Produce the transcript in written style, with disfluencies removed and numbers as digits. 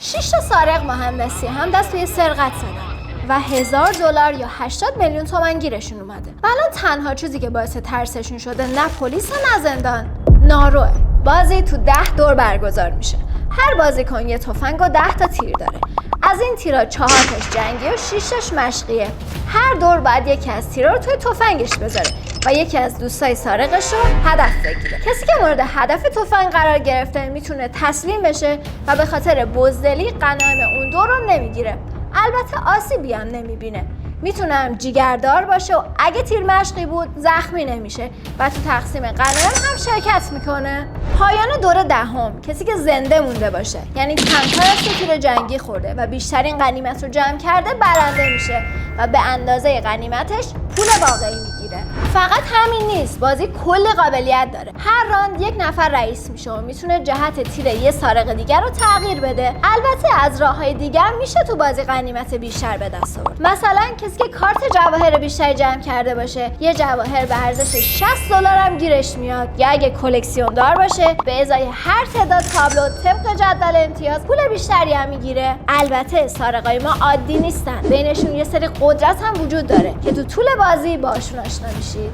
6 تا سارق مهندسی هم دست به سرقت زدن و $1000 یا 80 میلیون تومان گیرشون اومده. و الان تنها چیزی که باعث ترسشون شده نه پلیس و نه زندان، ناروه. بازی تو 10 دور برگزار میشه. هر بازیکن یه تفنگ و 10 تا تیر داره. از این تیرا 4 تاش جنگی و 6 تاش مشقیه. هر دور باید یکی از تیرا رو توی تفنگش بذاره و یکی از دوستای سارقش رو هدف بگیره. کسی که مورد هدف تفنگ قرار گرفته میتونه تسلیم بشه و به خاطر بزدلی غنایم اون دور رو نمیگیره. البته آسیبی هم نمیبینه. میتونه هم جیگردار باشه و اگه تیر مشقی بود زخمی نمیشه و تو تقسیم غنایم هم شرکت میکنه. پایان دور دهم کسی که زنده مونده باشه، یعنی کمتر از تیر جنگی خورده و بیشترین غنیمت رو جمع کرده، برنده میشه و به اندازه غنیمتش پول واقعی میگیره. فقط همین نیست، بازی کلی قابلیت داره. هر راند یک نفر رئیس میشه و میتونه جهت تیر یه سارق دیگر رو تغییر بده. البته از راههای دیگر میشه تو بازی غنیمت بیشتر به دست آورد. مثلا کسی که کارت جواهر بیشتری جمع کرده باشه، یه جواهر به ارزش $60 هم گیرش میاد. یا اگه کلکسیون دار باشه، به ازای هر تعداد تابلو طبق جدول امتیاز پول بیشتری هم میگیره. البته سارقای ما عادی نیستن. بینشون یه سری قدرت هم وجود داره که تو طول بازی باشون آشنا میشی.